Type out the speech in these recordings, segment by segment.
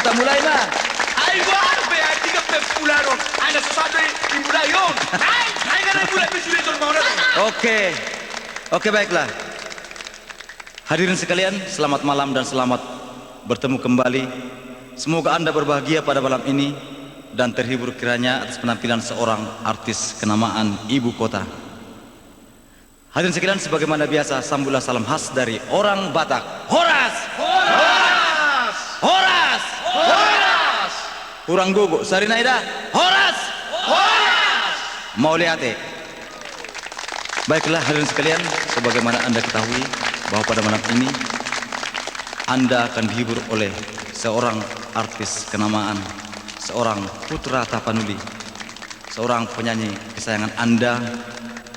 kita mulai mah. Ay, barbe, ay, tiga pepularo. Ay, nasasabi, imula yun. Ay, nga na imula, Mr. Mauna. Oke, baiklah. Hadirin sekalian, selamat malam dan selamat bertemu kembali. Semoga Anda berbahagia pada malam ini dan terhibur kiranya atas penampilan seorang artis kenamaan ibu kota. Hadirin sekalian, sebagaimana biasa, sambutlah salam khas dari orang Batak. Horas! Horas! Horas! Horas! Urang gugu, Sarinaida. Horas! Horas! Mauliate. Baiklah hadirin sekalian, sebagaimana Anda ketahui bahwa pada malam ini Anda akan dihibur oleh seorang artis kenamaan, seorang putra Tapanuli, seorang penyanyi kesayangan Anda,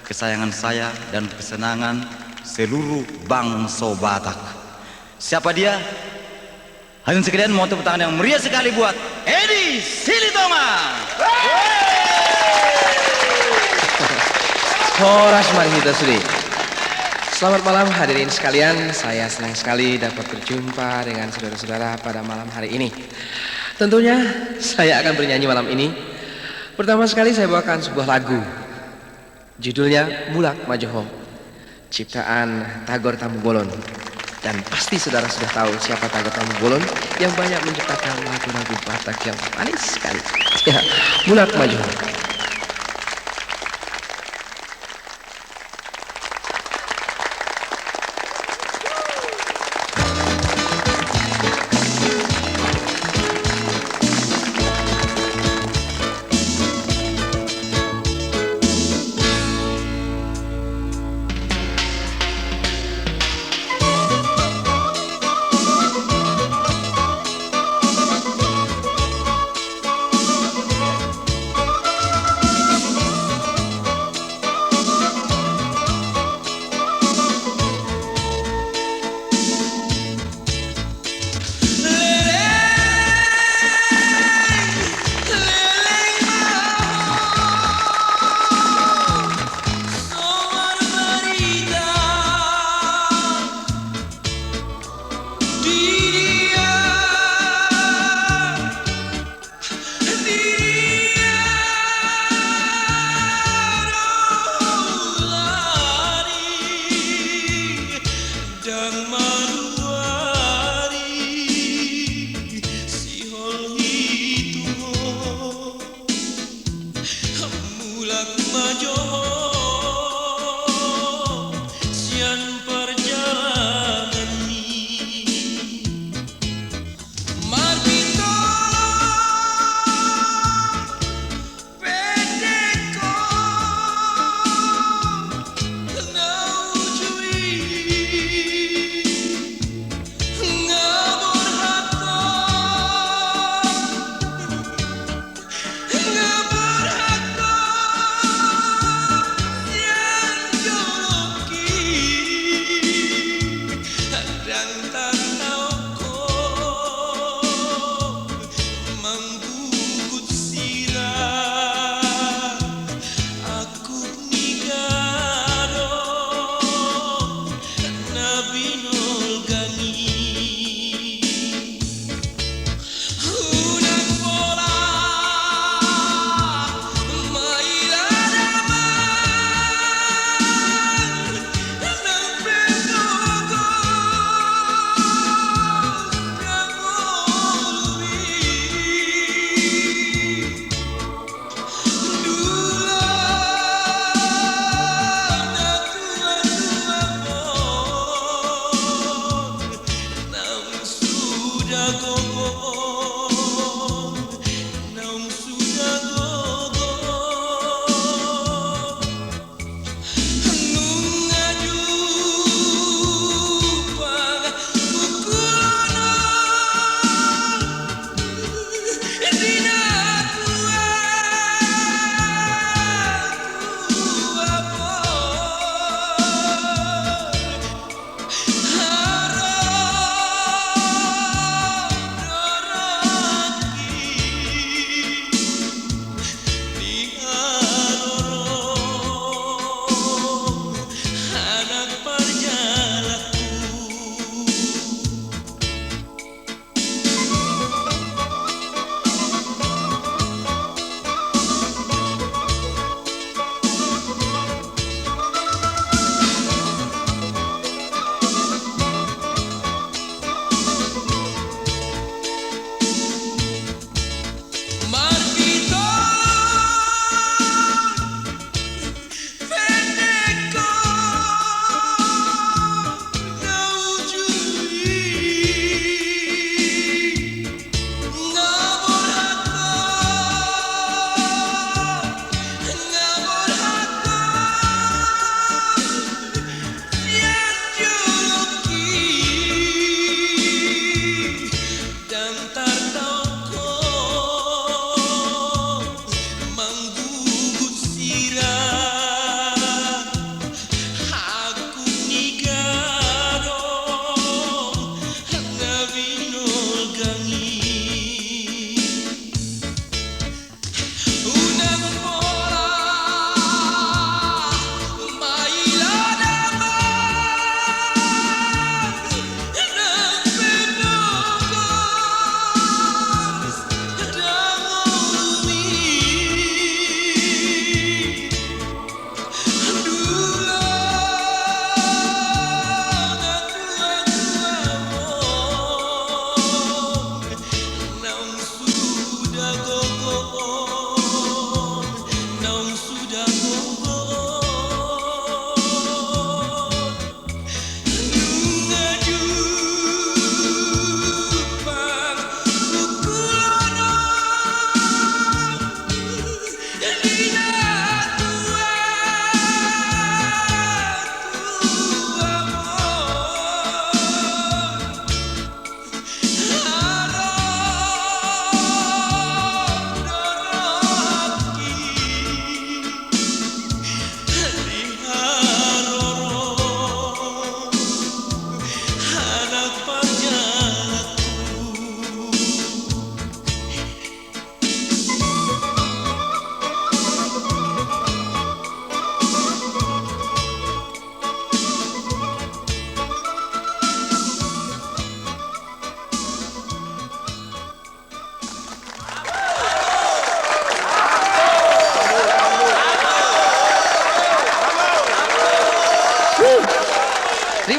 kesayangan saya, dan kesenangan seluruh bangsa Batak. Siapa dia? Hadirin sekalian, mohon tepuk tangan yang meriah sekali buat Edi Silitonga. Horas Marhita Sudi. Selamat malam hadirin sekalian. Saya senang sekali dapat berjumpa dengan saudara-saudara pada malam hari ini. Tentunya saya akan bernyanyi malam ini. Pertama sekali saya bawakan sebuah lagu. Judulnya Mulak Majoho, ciptaan Tagor Tambolon. Dan pasti saudara sudah tahu siapa Tagor Tambolon yang banyak menciptakan lagu-lagu Batak yang manis sekali. Ya, Mulak Majoho.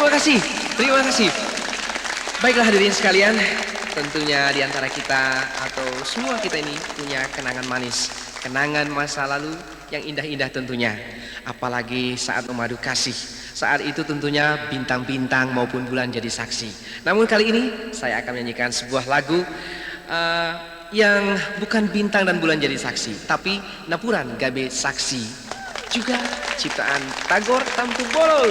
terima kasih, terima kasih. Baiklah hadirin sekalian, tentunya di antara kita atau semua kita ini punya kenangan manis, kenangan masa lalu yang indah-indah tentunya. Apalagi saat memadu kasih. Saat itu tentunya bintang-bintang maupun bulan jadi saksi. Namun kali ini saya akan menyanyikan sebuah lagu yang bukan bintang dan bulan jadi saksi, tapi Napuran Gabe saksi. Juga ciptaan Tagor Tampu Bolon.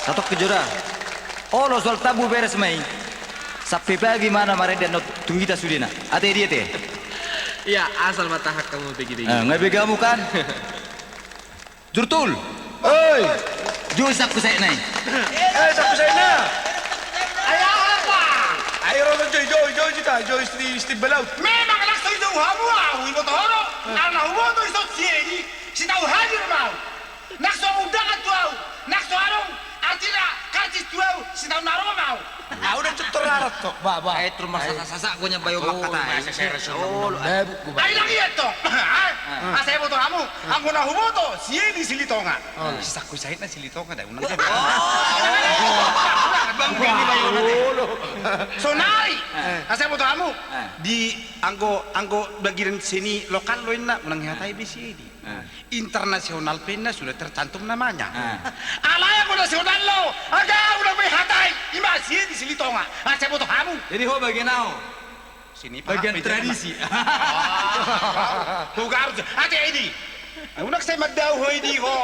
Satok kejora. Oh, lo soal tabu beres mai. Sampai pagi mana mare dan tuhita sudina. Ate dia teh. Ya, asal mata hak kamu begitu. Nggak begamu kan? Jurtul. Oi, Jusak ko sa inay. Sabi sa'yo na. Ayaw apa? Ay, Rodan Joy kita. Joy Steve Balaw. Memang anak saya jauh hamu au, ibu toro. Anak hamu tu isot siedi, si tahu hadir mau. Nak so undangan tu au, nak so arong, artinya karcis tu au, si tahu naro mau. Ah, udah cepet terarat kok. Ay, terus masak-sasak ko niya bayo makata. Ay lagi itu. Saya butuh kamu. Aku nak hamu tu siedi sili tonga. Sakoy sahit na silito ka dahil. Sonari. Saya butuh kamu. Di anggo bagian sini lokal loin na unang hatay BCD. Internasional pen na sudah tercantum namanya. Alaya ko nasional lo. Agak udah may hatay. Ima siedi sili tonga. Saya butuh kamu. Jadi ho bagian ako. Sini Bagian tradisi. Bukan. Ate ini. Unak saya magdaw ho hindi ko.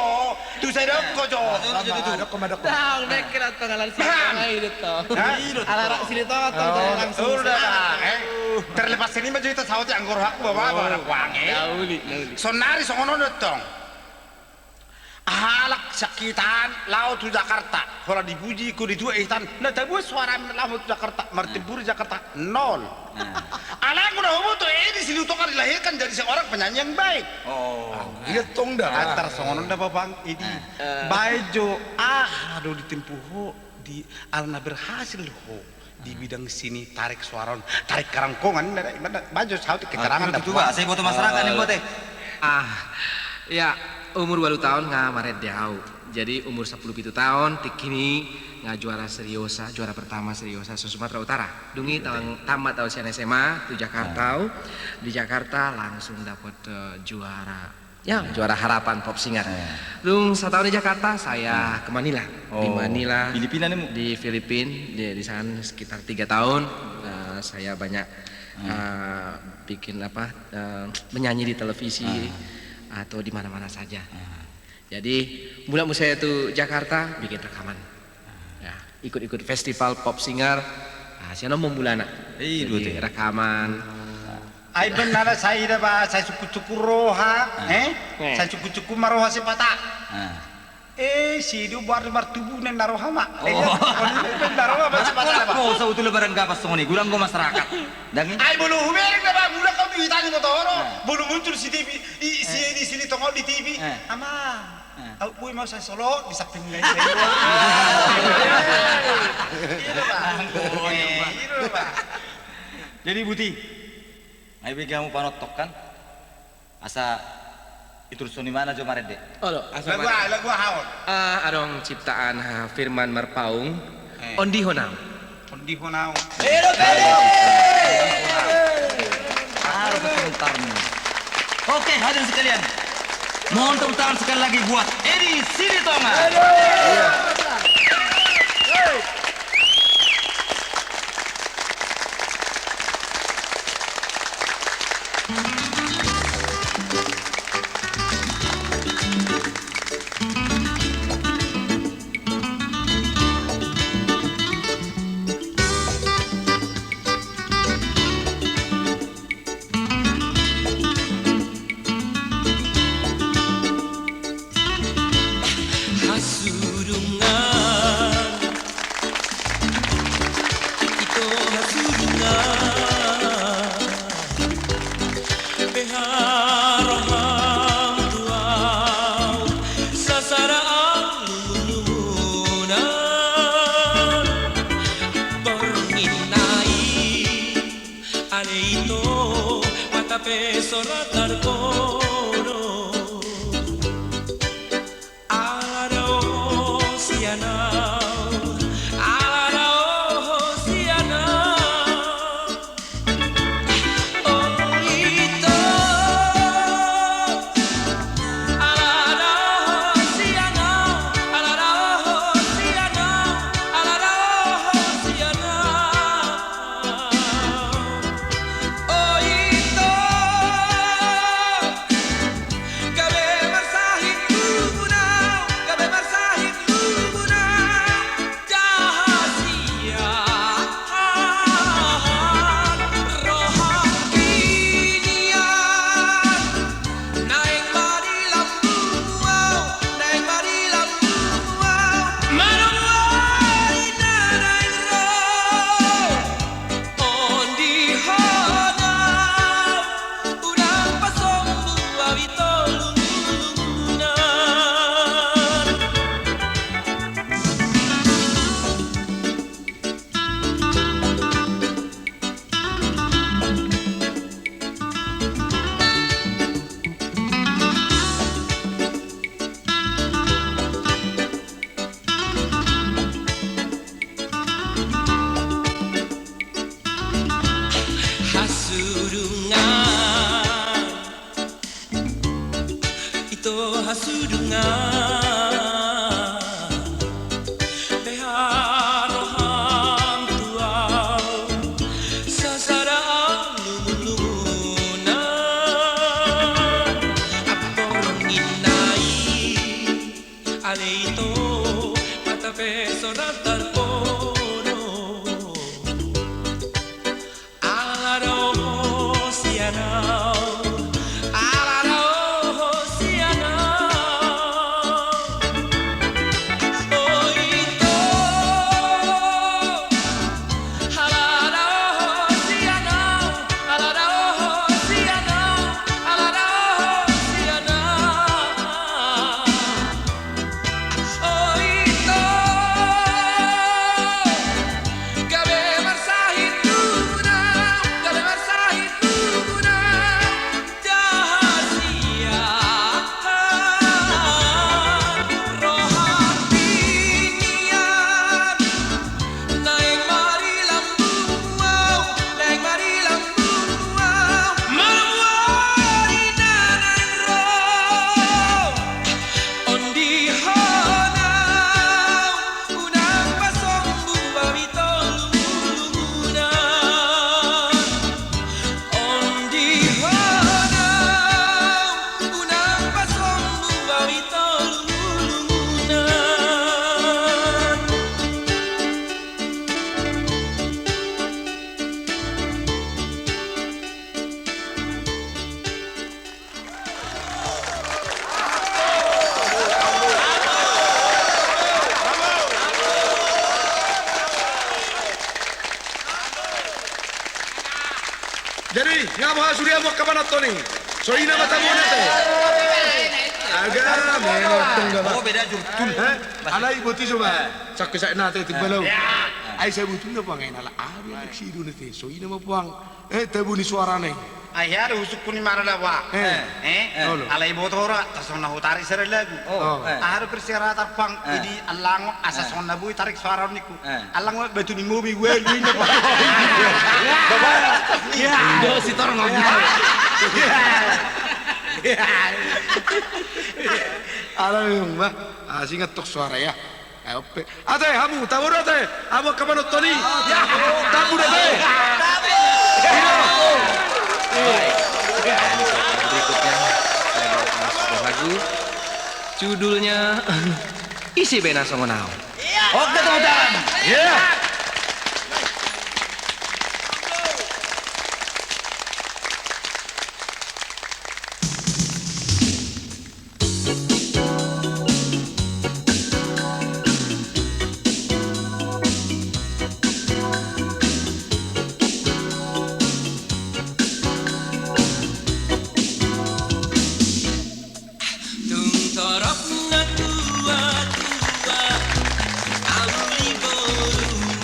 Tu saya daw ko jo. Tahu nekirat pangalan siapa itu. Alara sini toh langsung. Udah. Terlepas ini maju kita sahut yang gorhak bawa wangi. Sonari songono dotong. Ahalak sakitan laut Jakarta. Kalau dipuji ku ditua itan. Nah tapi suara laut Jakarta, Martibur Jakarta nol. Anak udah ngomong tuh di sini tuh kan dilahirkan jadi seorang penyanyi yang baik. Iya tong dah. Antar songonon dah babang ini. Baijo aduh ditempuh ho di alna berhasil ho di bidang sini tarik suaron, tarik karangkongan baju sahut keterangan dah. Coba saya foto masyarakat nih bote. Ya umur 8 tahun ngamaret diau. Jadi umur 10 tahun tikini juara seriosa, juara pertama seriosa Sumatera Utara. Dungi tamat tahun SMA di Jakarta. Di Jakarta langsung dapat juara. Ya, juara harapan pop singer. Lung 1 tahun di Jakarta saya ke Manila. Di Manila. Filipina nih, Di Filipina, di sana sekitar 3 tahun. Saya banyak bikin menyanyi di televisi atau di mana-mana saja. Jadi mulai saya tuh Jakarta bikin rekaman. Ya, ikut-ikut festival pop singer. Saya membulana. Jadi rekaman. Ay benar saya dah ba saya suku roha, saya suku maroha si pata. Si dia buat tubuh nen naroha mak. Naroha ba si pata ba? Kau sa utul lebaran gapas tong ni, gulang ko masyarakat. Dangin. Ay bulu humereng na ba mula kau ditanya mo toro. Bulu muncul si TV, di sini tongol di TV. Ama. Aku puy mau saya solo di samping lain. Jadi Buti, ay bigyan mo panotok kan? Asa iturso ni mana jo marede. Lagu haon. Adong ciptaan Firman Marpaung. Ondi Honam. Di honau. Harus sebentar nih. Oke, hadirin sekalian. Mohon tepuk tangan sekali lagi buat Edi Silitonga. Hasurungan Ito hasurungan Beharoham tuaw Sasaraan lumulunan Aporong inay Ale ito Matapeso na tarpono Jadi, ngapa sudah mau kemana Tony? So ina mata mo nate. Aga, memang tengah. Oh, beda jutun. Alay buti coba. Sakit saya nate tibalau. Ay saya butuh na pangain ala. Ari ang sido nate. So ina mo puang. Tabu ni suara nih. Ayah usuk kuni mana lah wa. Alay motora tasona hutari sere lagu. Ahar persiara tarpang idi alang asasona bui tarik suara niku. Alang batu ni mobi well ni na pa. Ya, do si tor ngopi. Alam yung ba? Singat tok suara ya. Oke. Ate, kamu tahu ate? Kamu kemana Tony? Tahu ate. Berikutnya saya bawakan sebuah lagu judulnya Isi Bena Songonau. Oke, tepuk tangan. Tung torok na tua-tua Auli boru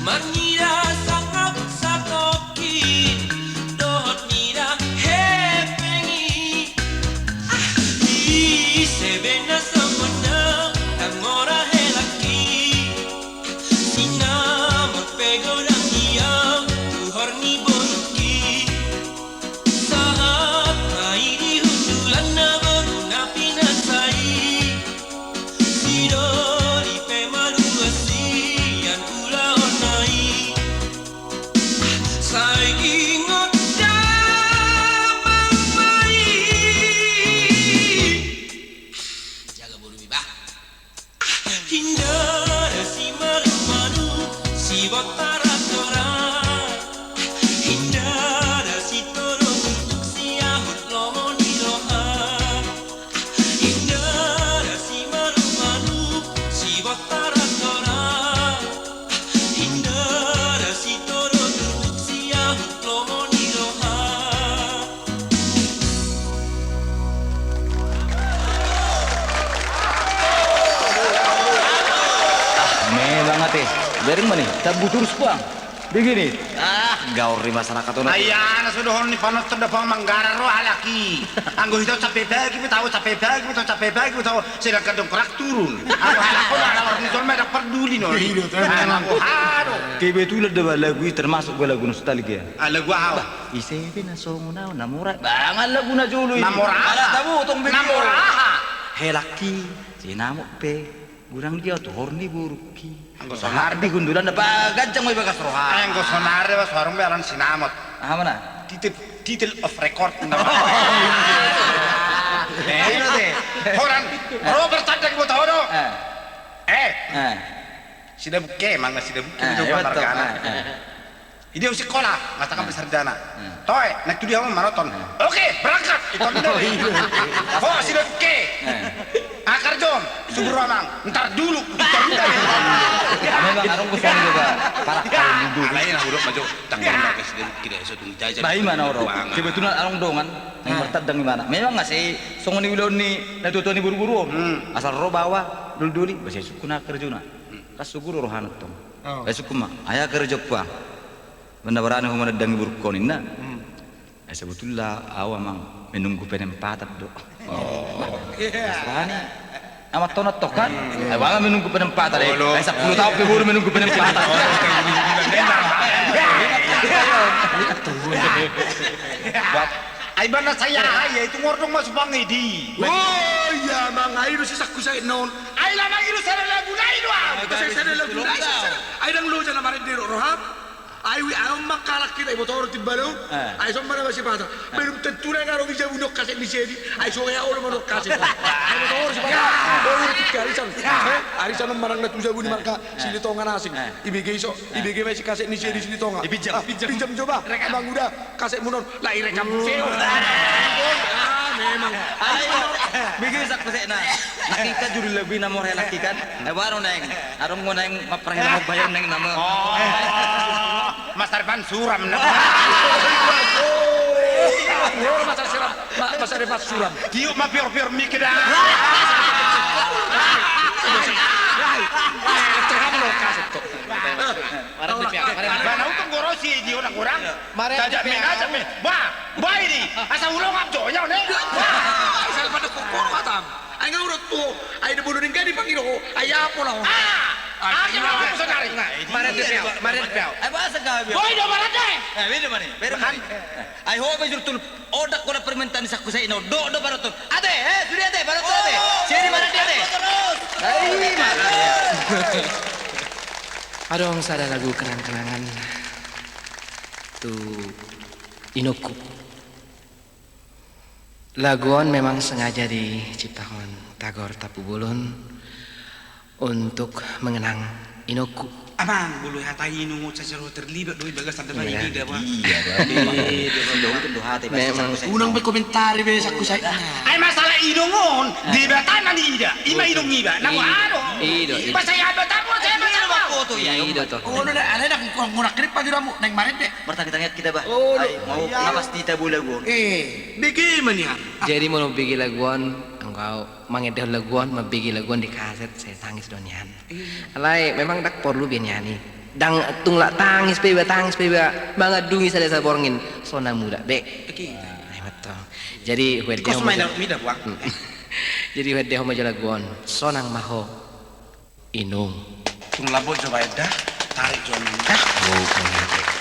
Mangira sangap satoki dohot nira hepengi Di sebena semena Tangora helaki Sina mapego dan iya Tuhor ni bonuki Sahat mairi hundulan na baru na pinasai Sidori pemalu asian ula onai Sai ingot damang mai Jaga buru bibah Hindara si malu-malu si botara tora Hindara si toro untuk si ahut lomo di roha Hindara si malu-malu si botara tora Hindara si toro untuk si ahut lomo di roha Memang ate, bering mana? Tak butuh puang. Begini. Gaur di masyarakat orang. Ayana sudah hon ni panot terdapang manggara roh alaki. Anggo hitaw capek bagi, tahu capek bagi, tahu sedangkan dongkrak turun. Aku halako na orang ni solma dak peduli no. Aku haro. Kebetulan ada lagu ini termasuk lagu nostalgia. Lagu apa? Isebe na songuna namora. Bangan lagu na julu ini. Namora. Ala tabu tong begini. Namora. Helaki, sinamuk pe. Gurang dia tuh horni buruki. Sonar di gundulan apa gancang mau bagas roha. Anggo sonare was warung belan sinamot. Ah mana? Title of record. Ini deh. Orang Robert Tadek buat horo. Eh. Sida buke mangga sida buke Ah, itu iya, pantar betul. kana. Ide sekolah, ngatakan sarjana. Toy, nek tu dia mau maraton. Oke, berangkat. Itu dulu. Oh, sida buke. Akar jom, subur ramang. Ntar dulu. Memang arung kusong juga. Para kalau duduk. Alain aku dok maju. Tanggal nak sida buke dah satu jajan. Bayi mana orang? Kebetulan arung dongan yang bertadang di mana? Memang nggak sih songon ni ulon ni natutuan ni buru-buru. Asal roh bawa dulu bahasa suku nak kerjuna. Kasuguru rohanat tong. Suku mah ayah kerja puang. Benda berani humana dangi burukon inna. Sebetulnya awak mang menunggu penempatan do. Berani. Amat tonat tokan. Awak menunggu penempatan. 10 tahun keburu menunggu penempatan. Ay bana saya ya itu ngordong masuk pangidi. Oh iya, mang ayo si sakku saya non. Ay lamang itu sana lagu lain wah. Saya lagu lain. Ay dang lo jana marin di rohab. Ay wi ang makalak kita ibu toro timbalo. Ay so mana masih pada. Belum tentu na ngaro bisa bunok kaset ni sedi. Ay so ya orang bunok kaset. Ay ibu toro si pada. Baru tiga arisan. Arisan marang na tuja buni marka sili tongan asing. IBG masih kaset ni sedi sili tonga. Pinjam coba. Bang udah kaset munor. Lah irekam seo. Memang. Begini sak pesek na. Nakika juri lebih namor helaki kan. Baru neng. Arung mo neng maprahil mo bayang neng nama. Mas Tarpan suram na. Mas Arifat suram. Tiup ma pior mikir dah. Mana untuk gorosi di orang kurang. Tajak mengaja me. Bah ini. Asal ulong abjo ya ne. Asal pada kokor katam. Ay nga urot po. Ay nabulong ka di pangiro ko. Ay apo lang. Gimana aku senari? Maret piau. Ay bahasa kau. Boy do marate. Beda mana? Beda mana? Ay ho bejur tul odak ko na permintaan sa kusay ino. Do baratul. Ate, suri ate, baratul ate. Sini maret ate. Ay, Adong sada lagu kenang-kenangan tu Inoku. Laguan memang sengaja diciptakan Tagor Tapu Bulun untuk mengenang Inoku. Amang bulu hatai nungu cacero terlibat doi bagas tanda bani giga ba. Memang Unang berkomentari be sakku saya. Ay masalah idongon. Di batan na ida. Ima idong iba. Naku ano? Ido. Basta ya batan mo saya batan mo. foto ya. Ido toh. Oh na ada nak ngunak krip pagi ramu neng maret be. Bertanya kita bah. Oh, Ay mau napas di tabu lagu. Bagaimana ya? Jadi mau bigi laguan engkau mangedeh laguan mabigi laguan di kaset saya tangis donian. Alai memang dak perlu biar nyanyi. Dang tungla tangis beba manga dungi sada saborngin sona muda be. Ay betul. Jadi huet Kos deh main mida bang. jadi huet deh jalaguan sonang maho inung. Tung labo coba dah tarik jual minda. Oh,